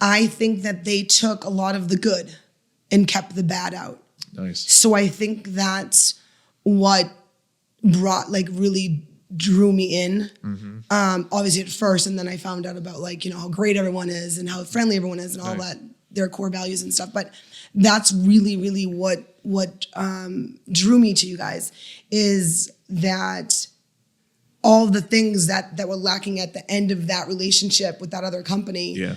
I think that they took a lot of the good and kept the bad out. Nice. So I think that's what really drew me in. Obviously at first, and then I found out about how great everyone is and how friendly everyone is and all that, their core values and stuff. But that's really, really what drew me to you guys, is that all the things that were lacking at the end of that relationship with that other company. Yeah.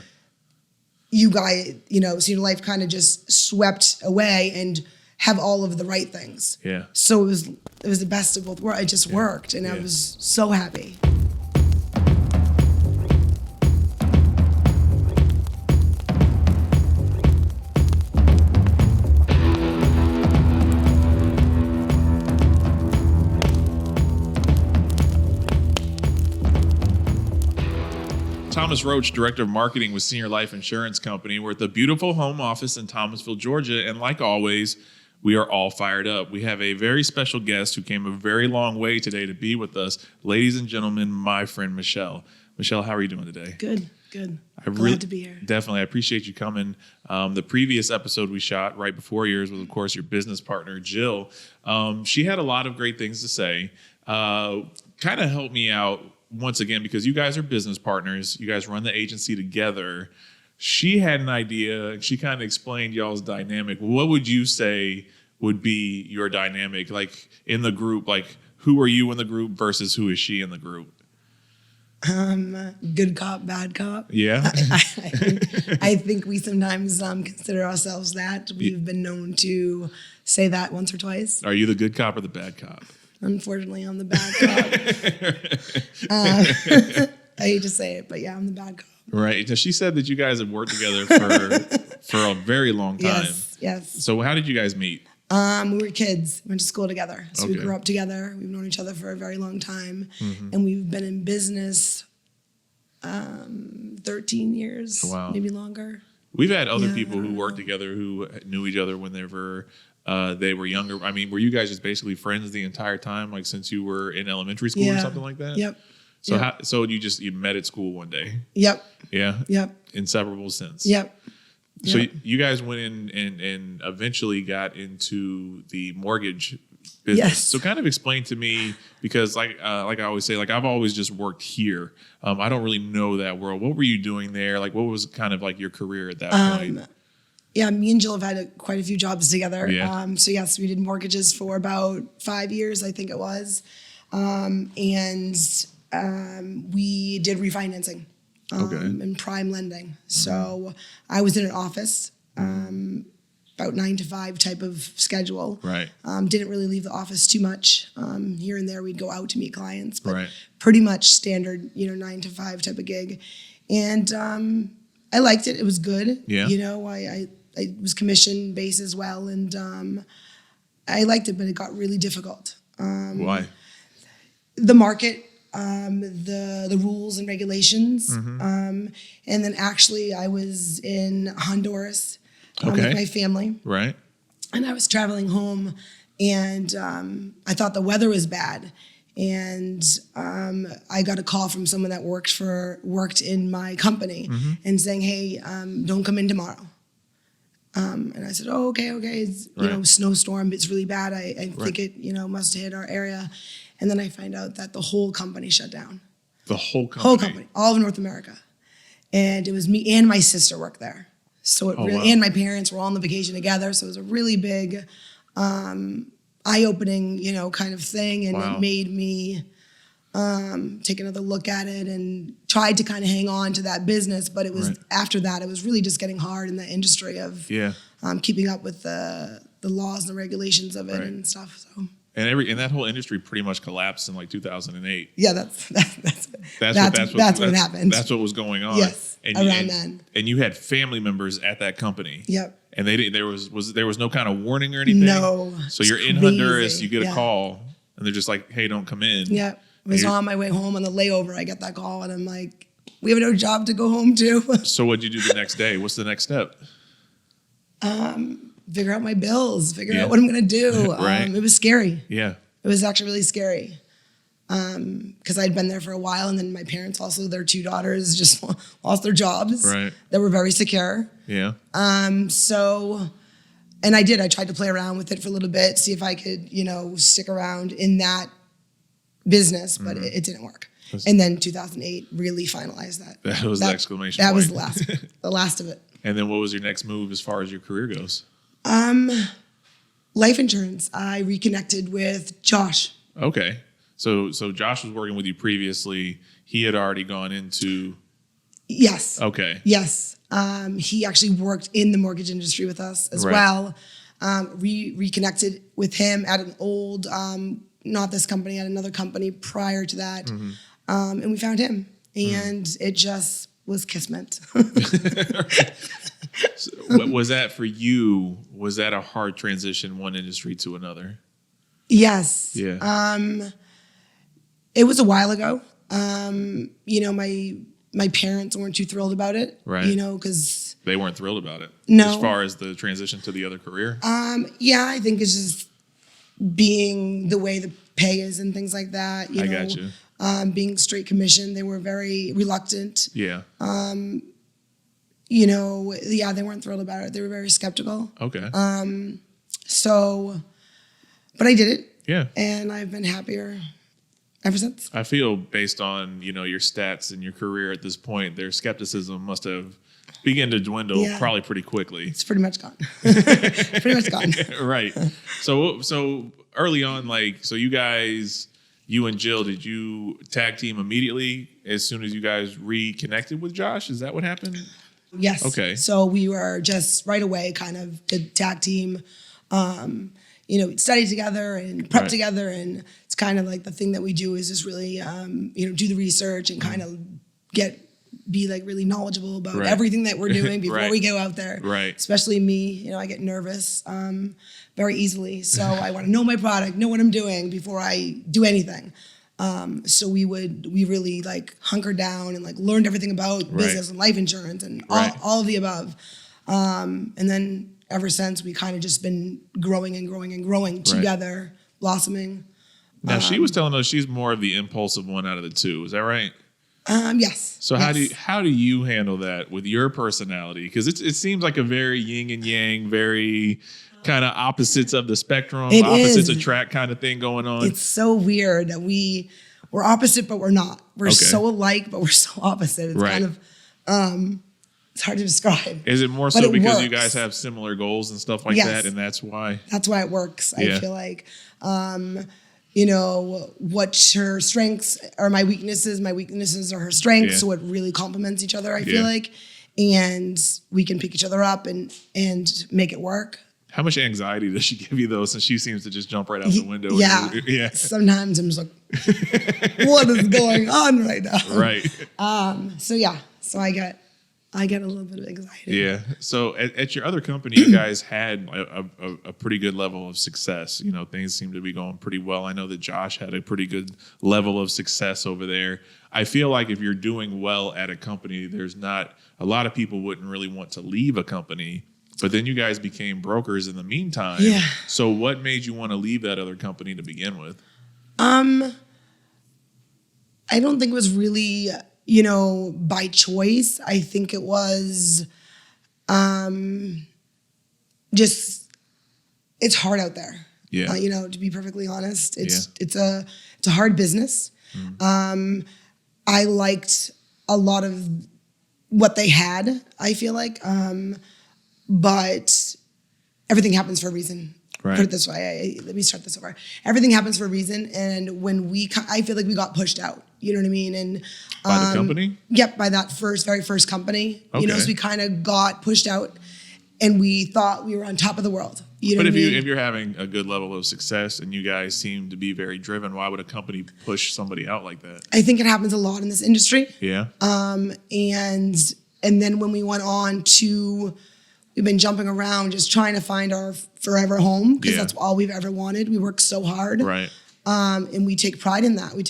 You guys, Senior Life kind of just swept away and have all of the right things. Yeah. So it was the best of both worlds. It just worked, and I was so happy. Thomas Roach, Director of Marketing with Senior Life Insurance Company. We're at the beautiful home office in Thomasville, Georgia, and like always, we are all fired up. We have a very special guest who came a very long way today to be with us. Ladies and gentlemen, my friend Michelle. Michelle, how are you doing today? Good. Glad to be here. Definitely. I appreciate you coming. The previous episode we shot right before yours was, of course, your business partner, Jill. She had a lot of great things to say. Kind of helped me out once again, because you guys are business partners. You guys run the agency together. She had an idea. She kind of explained y'all's dynamic. What would you say would be your dynamic, like in the group? Like, who are you in the group versus who is she in the group? Good cop, bad cop. Yeah. I think we sometimes consider ourselves that. We've been known to say that once or twice. Are you the good cop or the bad cop? Unfortunately, I'm the bad cop. I hate to say it, but yeah, I'm the bad cop. Right. So she said that you guys have worked together for a very long time. Yes. So how did you guys meet? We were kids. We went to school together. So we grew up together. We've known each other for a very long time. And we've been in business 13 years, maybe longer. We've had other people who worked together who knew each other whenever they were younger. I mean, were you guys just basically friends the entire time, like since you were in elementary school or something like that? Yep. So so you met at school one day? Yep. Yeah? Yep. Inseparable since? Yep. So you guys went in and eventually got into the mortgage business. Yes. So kind of explain to me, because like I always say, like I've always just worked here. I don't really know that world. What were you doing there? Like what was kind of like your career at that point? Yeah, me and Jill have had quite a few jobs together. Yeah. So yes, we did mortgages for about 5 years, I think it was. And we did refinancing. And prime lending. So I was in an office, about 9 to 5 type of schedule. Right. Didn't really leave the office too much. Here and there we'd go out to meet clients, but Right. pretty much standard, 9 to 5 type of gig. And I liked it. It was good. Yeah. I was commission based as well, and I liked it, but it got really difficult. Why? The market. The rules and regulations. And then actually I was in Honduras with my family. Right. And I was traveling home, and I thought the weather was bad. And I got a call from someone that worked in my company and saying, hey, don't come in tomorrow. And I said, oh, okay. It's, snowstorm. It's really bad. I think it, must hit our area. And then I find out that the whole company shut down. The whole company? Whole company, all of North America. And it was me and my sister worked there. So and my parents were all on the vacation together. So it was a really big, eye-opening, kind of thing. And it made me take another look at it and tried to kind of hang on to that business. But it was after that, it was really just getting hard in the industry of keeping up with the laws and the regulations of it and stuff. So. And that whole industry pretty much collapsed in like 2008. Yeah, that's what happened. That's what was going on. Yes, around then. And you had family members at that company. Yep. And there was no kind of warning or anything. No. So you're in Honduras, you get a call, and they're just like, "Hey, don't come in." Yep. I was on my way home on the layover. I get that call, and I'm like, "We have no job to go home to." So what'd you do the next day? What's the next step? Figure out my bills, figure out what I'm going to do. Right. It was scary. Yeah. It was actually really scary. because I'd been there for a while, and then my parents also, their 2 daughters just lost their jobs. Right. That were very secure. Yeah. So, and I tried to play around with it for a little bit, see if I could, stick around in that business, but it didn't work. And then 2008 really finalized that. That was the exclamation That point. was the last of it. And then what was your next move as far as your career goes? Life insurance. I reconnected with Josh. Okay. So Josh was working with you previously. He had already gone into... Yes. Okay. Yes. He actually worked in the mortgage industry with us as well. Reconnected with him at an old, not this company, at another company prior to that. And we found him. And it just was kismet. So, what was that for you? Was that a hard transition, one industry to another? Yes. Yeah. It was a while ago. My parents weren't too thrilled about it. Right. Because they weren't thrilled about it. No. As far as the transition to the other career. Yeah, I think it's just being the way the pay is and things like that. I got you. Being straight commission, they were very reluctant. Yeah. Yeah, they weren't thrilled about it. They were very skeptical. Okay. But I did it. Yeah. And I've been happier ever since. I feel based on, your stats and your career at this point, their skepticism must have begun to dwindle probably pretty quickly. It's pretty much gone. Pretty much gone. Right. So early on, you and Jill, did you tag team immediately as soon as you guys reconnected with Josh? Is that what happened? Yes. Okay. So we were just right away kind of the tag team. We'd study together and prep together, and it's kind of like the thing that we do is just really, do the research and kind of be like really knowledgeable about everything that we're doing before we go out there. Right. Especially me, I get nervous very easily. So I want to know my product, know what I'm doing before I do anything. So we really like hunkered down and like learned everything about business and life insurance and all of the above. And then ever since, we kind of just been growing and growing and growing together, blossoming. Now, she was telling us she's more of the impulsive one out of the two. Is that right? Yes. So how do you handle that with your personality? Because it seems like a very yin and yang, very kind of opposites of the spectrum, opposites attract kind of thing going on. It's so weird that we're opposite, but we're not. We're so alike, but we're so opposite. It's kind of it's hard to describe. Is it more so because you guys have similar goals and stuff like that, and that's why? That's why it works. I feel like, what her strengths are my weaknesses are her strengths, so it really complements each other, I feel like. And we can pick each other up and make it work. How much anxiety does she give you, though, since she seems to just jump right out the window? Yeah. Sometimes I'm just like, what is going on right now? Right. So I get a little bit of anxiety. Yeah. So at your other company, you guys had a pretty good level of success. Things seem to be going pretty well. I know that Josh had a pretty good level of success over there. I feel like if you're doing well at a company, there's not a lot of people wouldn't really want to leave a company. But then you guys became brokers in the meantime. Yeah. So what made you want to leave that other company to begin with? I don't think it was really, by choice. I think it was just, it's hard out there. Yeah. To be perfectly honest, it's a hard business. I liked a lot of what they had, I feel like. But everything happens for a reason. Right. Put it this way. Let me start this over. Everything happens for a reason. And when I feel like we got pushed out. You know what I mean? And by the company? Yep, by that very first company. Okay. So we kind of got pushed out, and we thought we were on top of the world. But if you're having a good level of success and you guys seem to be very driven, why would a company push somebody out like that? I think it happens a lot in this industry. Yeah. And then when we went on to, we've been jumping around just trying to find our forever home because that's all we've ever wanted. We work so hard. Right. And we take pride in that. We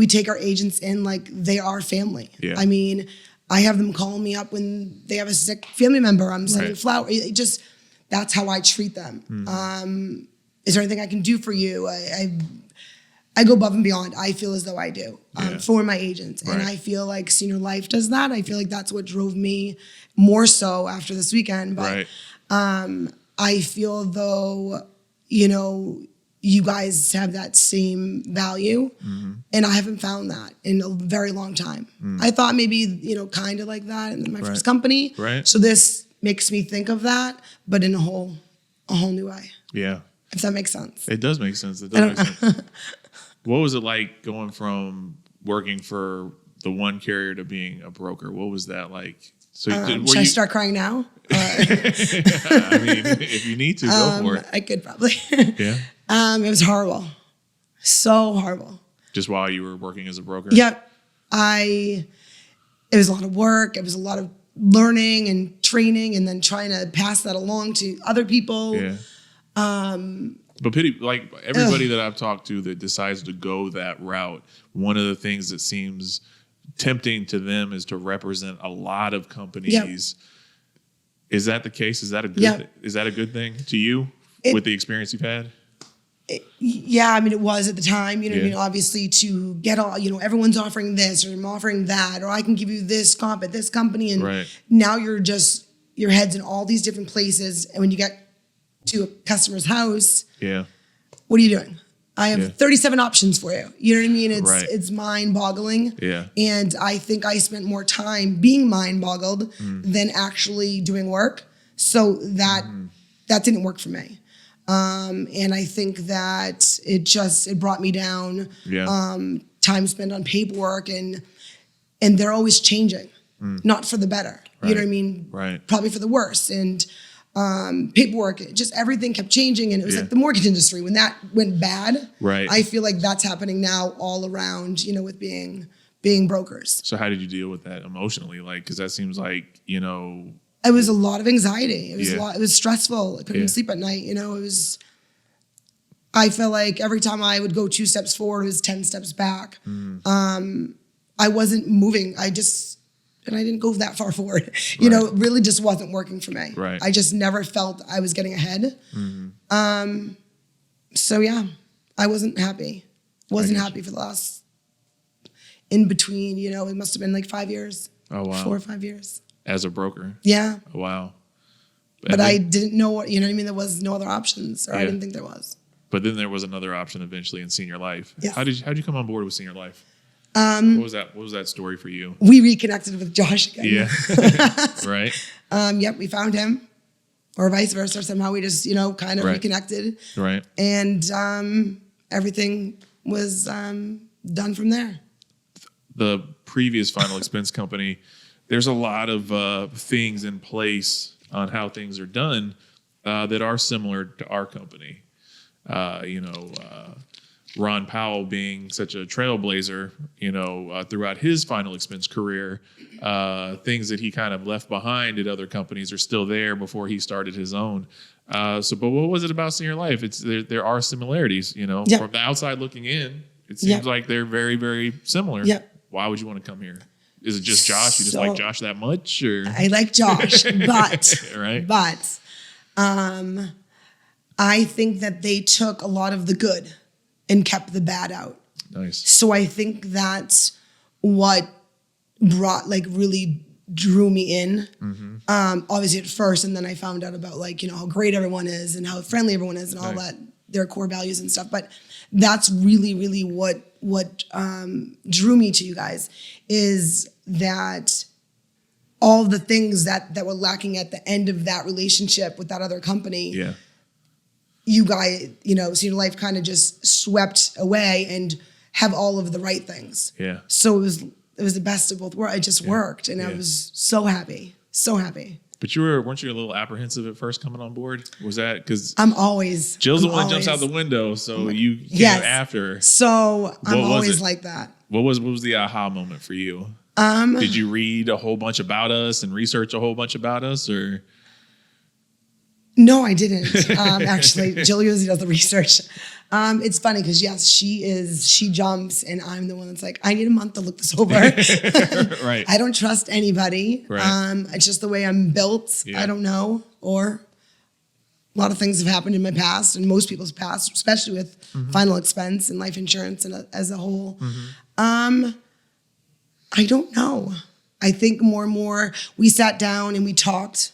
take our agents in like they are family. Yeah. I mean, I have them call me up when they have a sick family member. I'm sending flowers. That's how I treat them. Is there anything I can do for you? I go above and beyond. I feel as though I do Yeah. for my agents. And Right. I feel like Senior Life does that. I feel like that's what drove me more so after this weekend. But Right. I feel though, you know, you guys have that same value. And I haven't found that in a very long time. I thought maybe, you know, kind of like that in my first company. Right. So this makes me think of that, but in a whole new way, Yeah. if that makes sense. It does make sense. It does make sense. What was it like going from working for the one carrier to being a broker? What was that like? So Should I start crying now? I mean, if you need to, go for it. I could probably. Yeah. It was horrible. So horrible. Just while you were working as a broker? Yep. It was a lot of work. It was a lot of learning and training and then trying to pass that along to other people. Yeah. But like everybody that I've talked to that decides to go that route, one of the things that seems tempting to them is to represent a lot of companies. Yep. Is that the case? Is that a good is that a good thing to you with the experience you've had? Yeah, I mean, it was at the time, you know what I Yeah. mean? Obviously to get all, you know, everyone's offering this or I'm offering that, or I can give you this comp at this company. And Right. now your head's in all these different places. And when you get to a customer's house, Yeah. what are you doing? I have Yeah. 37 options for you. You know what I mean? It's Right. it's mind boggling. Yeah. And I think I spent more time being mind boggled than actually doing work. So that didn't work for me. And I think that it brought me down. Yeah. Time spent on paperwork and they're always changing, not for the better. You know what I mean? Right. Probably for the worse. And paperwork, just everything kept changing. And it was Yeah. like the mortgage industry, when that went bad, Right. I feel like that's happening now all around, you know, with being brokers. So how did you deal with that emotionally? Like, because that seems like, you know, It was a lot of anxiety. It was Yeah. a lot. It was stressful. I couldn't Yeah. sleep at night. You know, I felt like every time I would go 2 steps forward, it was 10 steps back. I wasn't moving. And I didn't go that far forward. You know, it really just wasn't working for me. Right. I just never felt I was getting ahead. So yeah, I wasn't happy. Wasn't happy for the last, in between, you know, it must have been like 5 years. Oh, wow. 4 or 5 years. As a broker. Yeah. Oh, wow. But I didn't know what, you know what I mean? There was no other options, or I Yeah. didn't think there was. But then there was another option eventually in Senior Life. Yes. How'd you come on board with Senior Life? What was that story for you? We reconnected with Josh again. Yeah. Right. Yep, we found him, or vice versa. Somehow we just, you know, kind of Right. reconnected, Right. and everything was done from there. The previous final expense company, there's a lot of things in place on how things are done that are similar to our company. Ron Powell being such a trailblazer, throughout his final expense career, things that he kind of left behind at other companies are still there before he started his own. But what was it about Senior Life? There are similarities, Yeah. from the outside looking in, it seems Yeah. like they're very, very similar. Yeah. Why would you want to come here? Is it just Josh? You just So- like Josh that much, or I like Josh, but right? I think that they took a lot of the good and kept the bad out. Nice. So I think that's what really drew me in. Obviously at first, and then I found out about how great everyone is and how friendly everyone is and all Right. that, their core values and stuff. But that's really, really what drew me to you guys, is that all the things that were lacking at the end of that relationship with that other company, Yeah. you guys, Senior Life kind of just swept away and have all of the right things. Yeah. So it was the best of both worlds. It just worked, and I Yeah. was so happy, so happy. But weren't you a little apprehensive at first coming on board? Was that because I'm always Jill's the I'm one that jumps out always- the window, so you came Yes. after. So I'm What was always it? like that. What was the aha moment for you? Did you read a whole bunch about us and research a whole bunch about us, or? No, I didn't. Actually, Jill usually does the research. It's funny because yes, she jumps, and I'm the one that's like, I need a month to look this over. Right. I don't trust anybody. Right. It's just the way I'm built. Yeah. I don't know, or a lot of things have happened in my past and most people's past, especially with final expense and life insurance and as a whole. I don't know. I think more and more we sat down and we talked.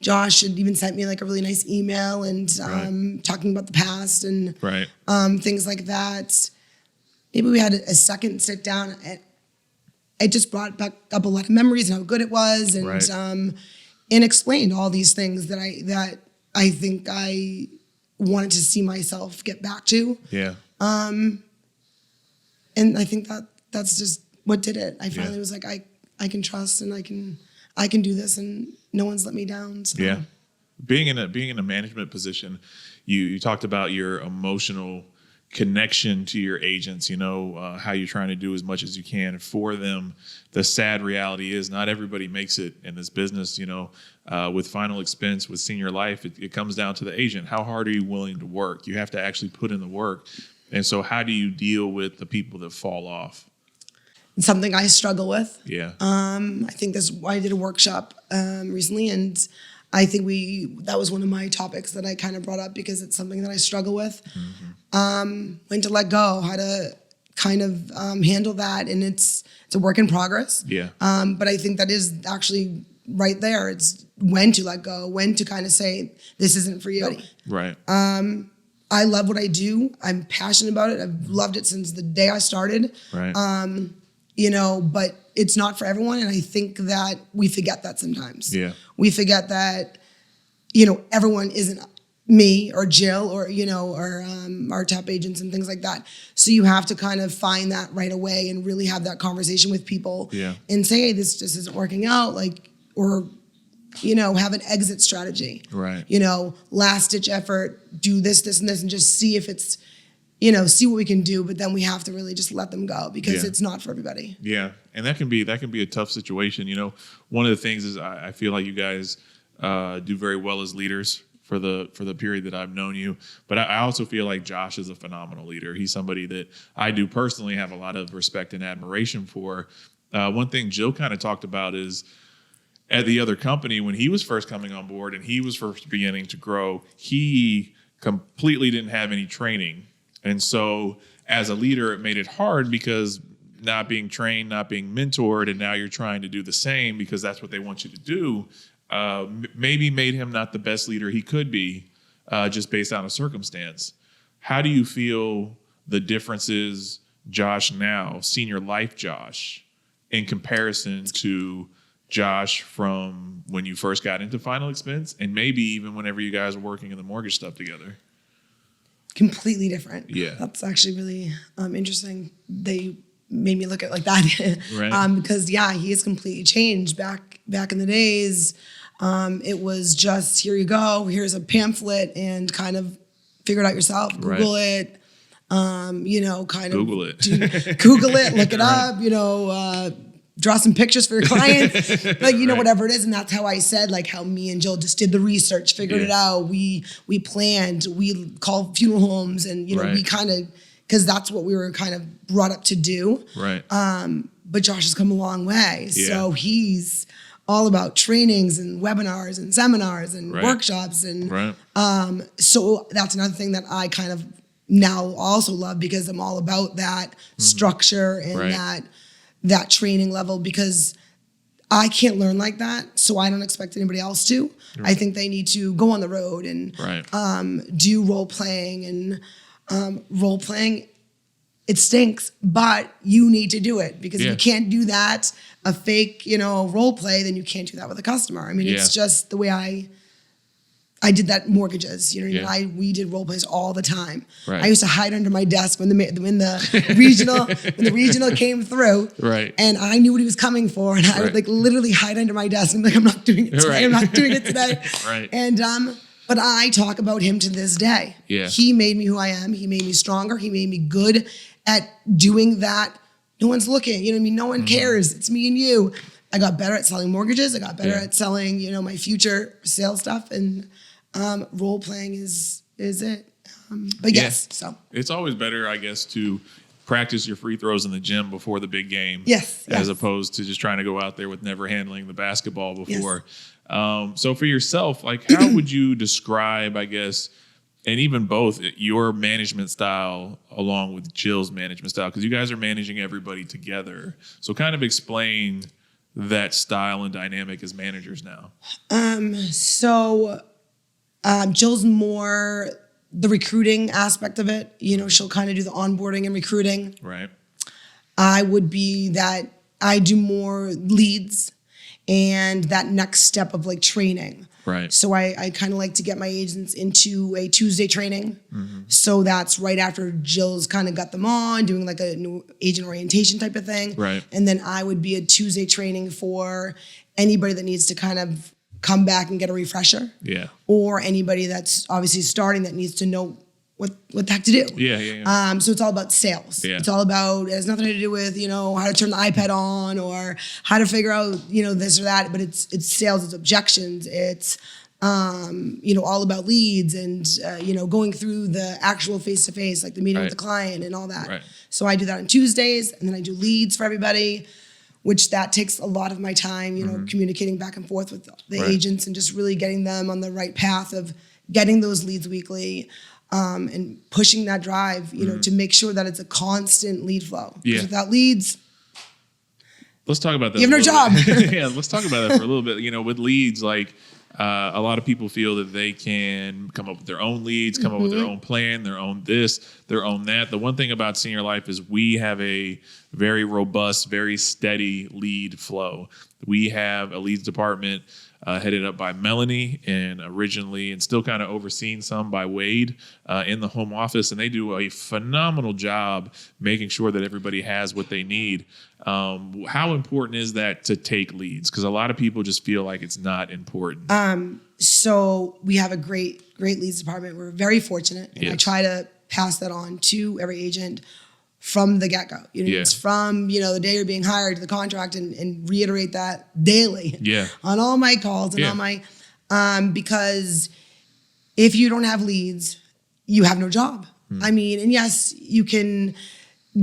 Josh had even sent me like a really nice email and talking about the past and things like that. Maybe we had a second sit down. And it just brought back up a lot of memories and how good it was, and explained all these things that I think I wanted to see myself get back to. Yeah. And I think that's just what did it. I finally was like, I can trust and I can do this, and no one's let me down. So. Yeah. Being in a management position, you talked about your emotional connection to your agents, how you're trying to do as much as you can for them. The sad reality is not everybody makes it in this business, with final expense, with senior life, it comes down to the agent. How hard are you willing to work? You have to actually put in the work. And so how do you deal with the people that fall off? It's something I struggle with. Yeah. I think I did a workshop recently, and I think that was one of my topics that I kind of brought up because it's something that I struggle with. When to let go, how to kind of handle that, and it's a work in progress. Yeah. But I think that is actually right there. It's when to let go, when to kind of say this isn't for you. Right. I love what I do. I'm passionate about it. I've loved it since the day I started. Right. But it's not for everyone. And I think that we forget that sometimes. Yeah. We forget that, everyone isn't me or Jill or our top agents and things like that. So you have to kind of find that right away and really have that conversation with people and say, hey, this just isn't working out. Or have an exit strategy. Right. Last ditch effort, do this, and this, and just see if it's, see what we can do. But then we have to really just let them go because it's not for everybody. Yeah. And that can be a tough situation. One of the things is I feel like you guys do very well as leaders for the period that I've known you. But I also feel like Josh is a phenomenal leader. He's somebody that I do personally have a lot of respect and admiration for. One thing Jill kind of talked about is, at the other company, when he was first coming on board and he was first beginning to grow, he completely didn't have any training. And so as a leader, it made it hard because not being trained, not being mentored, and now you're trying to do the same because that's what they want you to do, maybe made him not the best leader he could be just based on a circumstance. How do you feel the differences, Josh now, senior life Josh, in comparison to Josh from when you first got into final expense and maybe even whenever you guys were working in the mortgage stuff together? Completely different. Yeah. That's actually really interesting. They made me look at it like that. Right. Because he has completely changed. Back in the days, it was just, here you go, here's a pamphlet and kind of figure it out yourself, Google it. Kind of Google it. Google it, look it up, draw some pictures for your clients, whatever it is. And that's how I said, how me and Jill just did the research, figured it out. We planned, we called funeral homes and, we kind of, because that's what we were kind of brought up to do. Right. But Josh has come a long way. Yeah. So he's all about trainings and webinars and seminars and workshops. And so that's another thing that I kind of now also love because I'm all about that structure and that training level because I can't learn like that, so I don't expect anybody else to. Right. I think they need to go on the road and do role playing and role playing. It stinks, but you need to do it because if you can't do that, a fake, role play, then you can't do that with a customer. I mean, it's just the way I did that mortgages, we did role plays all the time. Right. I used to hide under my desk when the regional came through. Right. And I knew what he was coming for, and I would literally hide under my desk and I'm not doing it today. Right. I'm not doing it today. Right. And but I talk about him to this day. Yeah. He made me who I am. He made me stronger. He made me good at doing that. No one's looking. You know what I mean? No one cares. It's me and you. I got better at selling mortgages. I got better at selling, my future sales stuff and. Role playing is it, but yes. So it's always better, I guess, to practice your free throws in the gym before the big game. Yes. As opposed to just trying to go out there with never handling the basketball before. Yes. So for yourself, like how would you describe, I guess, and even both your management style along with Jill's management style? Because you guys are managing everybody together. So kind of explain that style and dynamic as managers now. Jill's more the recruiting aspect of it. You know, she'll kind of do the onboarding and recruiting. Right. I would be that I do more leads and that next step of like training. Right. So I kind of like to get my agents into a Tuesday training. So that's right after Jill's kind of got them on, doing like a new agent orientation type of thing. Right. And then I would be a Tuesday training for anybody that needs to kind of come back and get a refresher. Yeah. Or anybody that's obviously starting that needs to know what the heck to do. Yeah. So it's all about sales. Yeah. It's all about, it has nothing to do with, you know, how to turn the iPad on or how to figure out, you know, this or that, but it's sales, it's objections, it's, you know, all about leads and, you know, going through the actual face-to-face, like the meeting with the client and all that. Right. So I do that on Tuesdays and then I do leads for everybody, which that takes a lot of my time, you know, communicating back and forth with the agents and just really getting them on the right path of getting those leads weekly. And pushing that drive, you know, to make sure that it's a constant lead flow. Yeah. Without leads, let's talk about that. You have no job. Yeah, let's talk about that for a little bit. You know, with leads, like a lot of people feel that they can come up with their own leads, come up with their own plan, their own this, their own that. The one thing about Senior Life is we have a very robust, very steady lead flow. We have a leads department headed up by Melanie and originally and still kind of overseen some by Wade in the home office. And they do a phenomenal job making sure that everybody has what they need. How important is that to take leads? Because a lot of people just feel like it's not important. So we have a great leads department. We're very fortunate. And I try to pass that on to every agent from the get-go. You know, it's from, you know, the day you're being hired to the contract and reiterate that daily on all my calls and on my, because if you don't have leads, you have no job. I mean, and yes, you can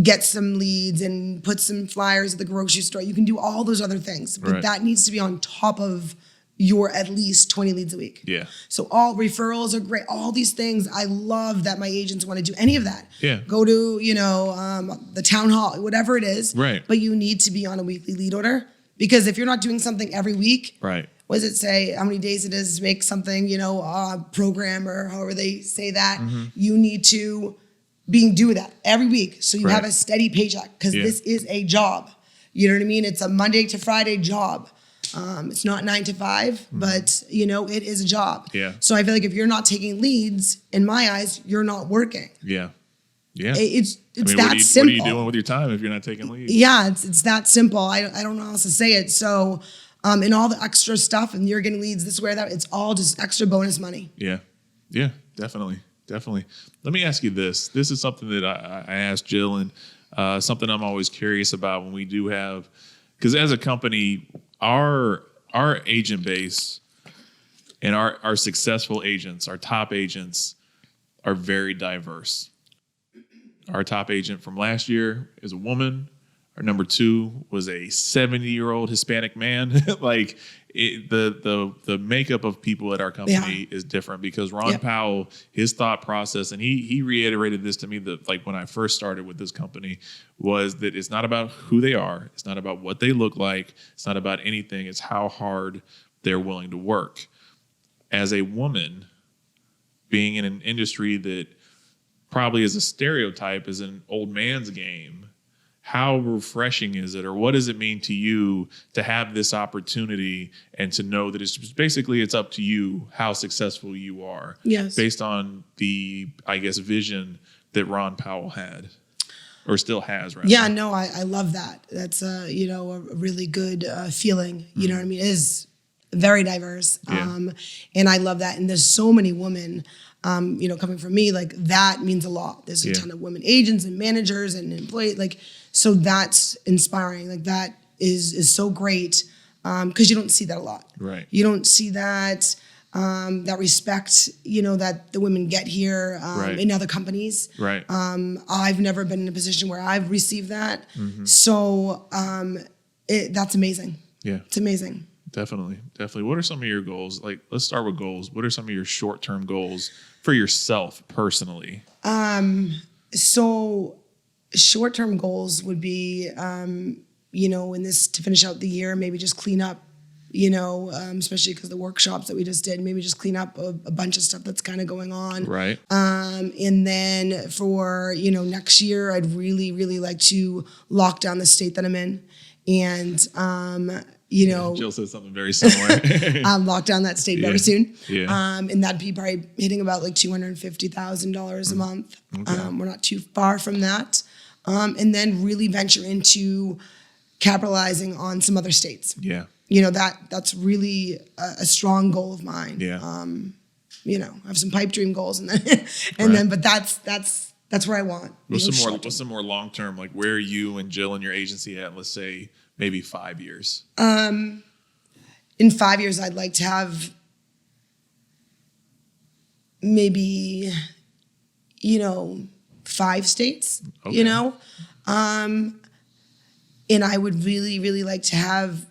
get some leads and put some flyers at the grocery store. You can do all those other things, but that needs to be on top of your at least 20 leads a week. Yeah. So all referrals are great. All these things, I love that my agents want to do any of that. Yeah. Go to, you know, the town hall, whatever it is. Right. But you need to be on a weekly lead order because if you're not doing something every week, right. What does it say? How many days it is to make something, you know, program or however they say that. You need to do that every week. So you have a steady paycheck because this is a job. You know what I mean? It's a Monday to Friday job. It's not 9 to 5, but you know, it is a job. Yeah. So I feel like if you're not taking leads, in my eyes, you're not working. Yeah. Yeah. It's I mean, that simple. What are you doing with your time if you're not taking leads? Yeah, it's that simple. I don't know how else to say it. So, and all the extra stuff, and you're getting leads this way or that, it's all just extra bonus money. Yeah. Yeah, definitely. Definitely. Let me ask you this. This is something that I asked Jill and something I'm always curious about when we do have, because as a company, our agent base and our successful agents, our top agents are very diverse. Our top agent from last year is a woman. Our number 2 was a 70-year-old Hispanic man. Like the makeup of people at our company is different because Ron Powell, his thought process, and he reiterated this to me that like when I first started with this company, was that it's not about who they are. It's not about what they look like. It's not about anything. It's how hard they're willing to work. As a woman, being in an industry that probably is a stereotype is an old man's game, how refreshing is it, or what does it mean to you to have this opportunity and to know that it's basically it's up to you how successful you are, based on the, I guess, vision that Ron Powell had or still has, right? Yeah, no, I love that. That's you know, a really good feeling. You know what I mean? It is very diverse, and I love that. And there's so many women. You know, coming from me, like that means a lot. There's a ton of women agents and managers and employees, like, so that's inspiring. Like that is so great because you don't see that a lot. Right. You don't see that that respect, that the women get here Right. in other companies. Right. I've never been in a position where I've received that. So that's amazing. Yeah. It's amazing. Definitely. What are some of your goals? Like, let's start with goals. What are some of your short-term goals for yourself personally? So short-term goals would be, to finish out the year, maybe just clean up, especially because the workshops that we just did, maybe just clean up a bunch of stuff that's kind of going on. Right. And then for, next year, I'd really, really like to lock down the state that I'm in. And, Jill said something very similar. lock down that state very soon. Yeah. And that'd be probably hitting about like $250,000 a month. Okay. We're not too far from that. And then really venture into capitalizing on some other states. Yeah. That's really a strong goal of mine. Yeah. I have some pipe dream goals and then, but that's where I want. What's some more long term? Like, where are you and Jill and your agency at? Let's say maybe 5 years. In 5 years, I'd like to have maybe, 5 states. Okay. And I would really, really like to have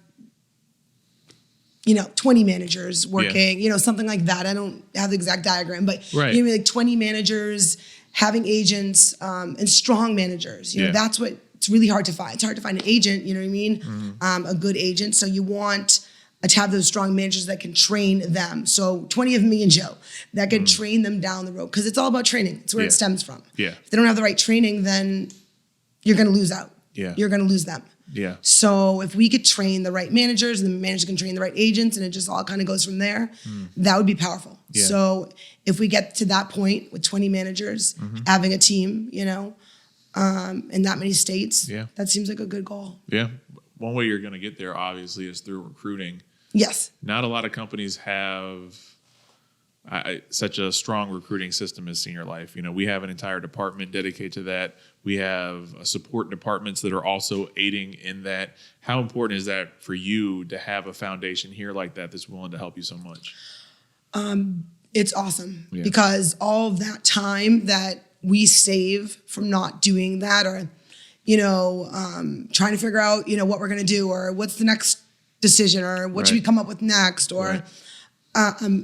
20 managers working, something like that. I don't have the exact diagram, but Right. like 20 managers, having agents, and strong managers. That's what it's really hard to find. It's hard to find an agent, you know what I mean? A good agent. So you want to have those strong managers that can train them. So 20 of me and Joe that could train them down the road, because it's all about training. It's where it stems from. Yeah. If they don't have the right training, then you're going to lose out. Yeah. You're going to lose them. Yeah. So if we could train the right managers and the managers can train the right agents and it just all kind of goes from there, that would be powerful. Yeah. So if we get to that point with 20 managers, having a team, in that many states, that seems like a good goal. Yeah. One way you're going to get there, obviously, is through recruiting. Yes. Not a lot of companies have such a strong recruiting system as Senior Life. We have an entire department dedicated to that. We have support departments that are also aiding in that. How important is that for you to have a foundation here like that that's willing to help you so much? It's awesome because all of that time that we save from not doing that, or, trying to figure out, what we're going to do, or what's the next decision, or what should we come up with next, or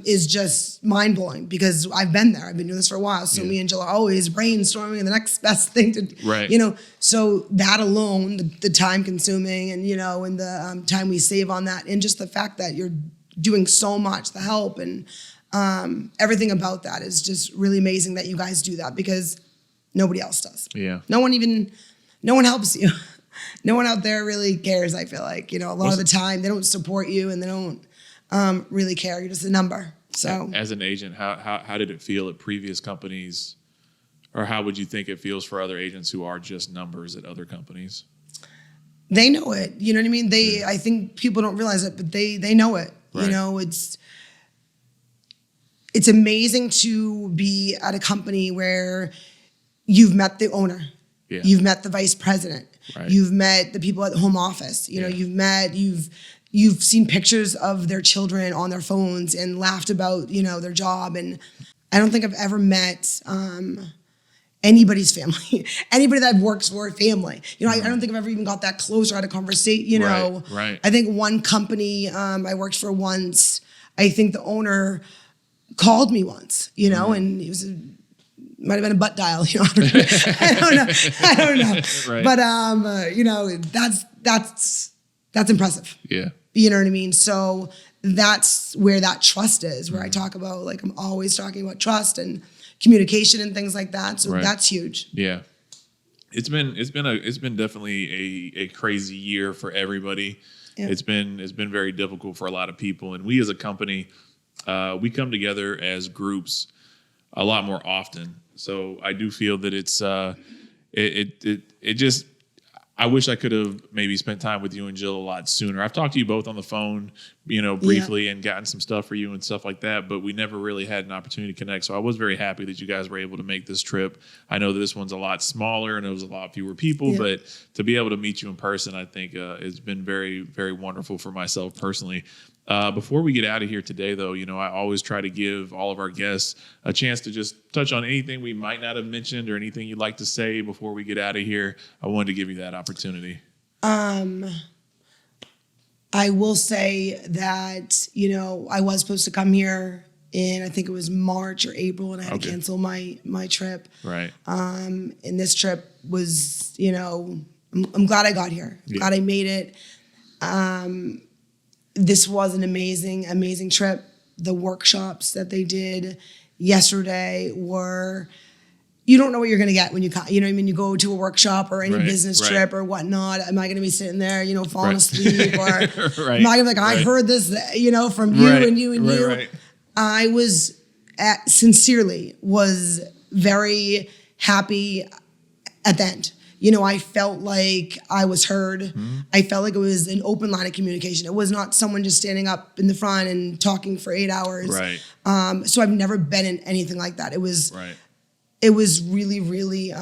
is just mind blowing, because I've been there. I've been doing this for a while. So me and Jill are always brainstorming the next best thing to, so that alone, the time consuming and, and the time we save on that, and just the fact that you're doing so much, the help and everything about that is just really amazing that you guys do that, because nobody else does. Yeah. No one helps you. No one out there really cares, I feel like. A lot of the time they don't support you and they don't really care. You're just a number. So as an agent, how did it feel at previous companies, or how would you think it feels for other agents who are just numbers at other companies? They know it. You know what I mean? I think people don't realize it, but they know it. Right. It's amazing to be at a company where you've met the owner. Yeah. You've met the vice president. Right. You've met the people at the home office. You've seen pictures of their children on their phones and laughed about, their job. And I don't think I've ever met anybody's family, anybody that I've worked for, family. I don't think I've ever even got that close or had a conversation, Right. I think one company I worked for once, I think the owner called me once, and it was might have been a butt dial, I don't know. Right. But that's impressive. Yeah. You know what I mean? So that's where that trust is, where I talk about, like, I'm always talking about trust and communication and things like that. So that's huge. Yeah. It's been definitely a crazy year for everybody. Yeah. It's been very difficult for a lot of people. And we as a company, we come together as groups a lot more often. So I do feel that it's it just, I wish I could have maybe spent time with you and Jill a lot sooner. I've talked to you both on the phone, briefly and gotten some stuff for you and stuff like that, but we never really had an opportunity to connect. So I was very happy that you guys were able to make this trip. I know that this one's a lot smaller and it was a lot fewer people, but to be able to meet you in person, I think it's been very, very wonderful for myself personally. Before we get out of here today, though, I always try to give all of our guests a chance to just touch on anything we might not have mentioned or anything you'd like to say before we get out of here. I wanted to give you that opportunity. I will say that, I was supposed to come here in, I think it was March or April, and I had to cancel my trip. Right. And this trip was, I'm glad I got here. Glad I made it. This was an amazing, amazing trip. The workshops that they did yesterday were, you don't know what you're going to get when you come. You know what I mean? You go to a workshop or any business trip or whatnot. Am I going to be sitting there, falling asleep? Or am I going to be like, I heard this, from you and you and you. Right. I was sincerely was very happy at the end. I felt like I was heard. Mm-hmm. I felt like it was an open line of communication. It was not someone just standing up in the front and talking for 8 hours. Right. So I've never been in anything like that. It was really, really,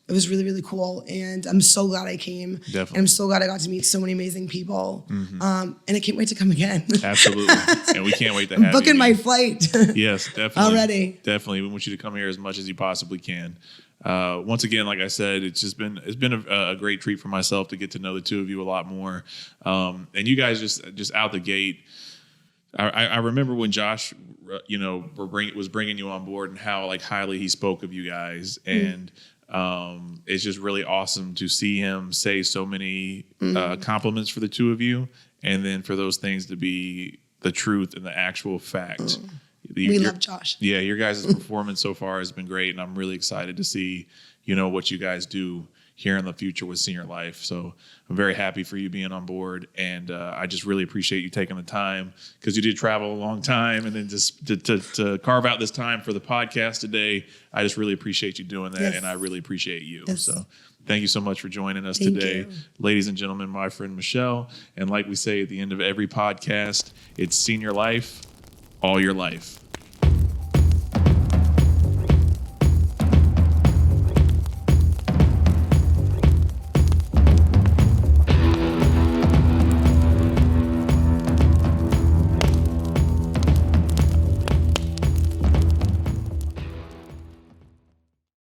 really cool. And I'm so glad I came. Definitely. And I'm so glad I got to meet so many amazing people. Mm-hmm. And I can't wait to come again. Absolutely. And we can't wait to have you. I'm booking my flight. Yes, definitely. Already. Definitely. We want you to come here as much as you possibly can. Once again, like I said, it's been a great treat for myself to get to know the two of you a lot more. And you guys just out the gate. I remember when Josh, was bringing you on board and how highly he spoke of you guys, and it's just really awesome to see him say so many compliments for the two of you, and then for those things to be the truth and the actual fact. We love Josh. Yeah, your guys' performance so far has been great, and I'm really excited to see, what you guys do here in the future with Senior Life. So I'm very happy for you being on board, and I just really appreciate you taking the time, because you did travel a long time, and then just to carve out this time for the podcast today. I just really appreciate you doing that, and I really appreciate you. Yes. So thank you so much for joining us today. Ladies and gentlemen, my friend Michelle, and like we say at the end of every podcast, it's Senior Life, all your life.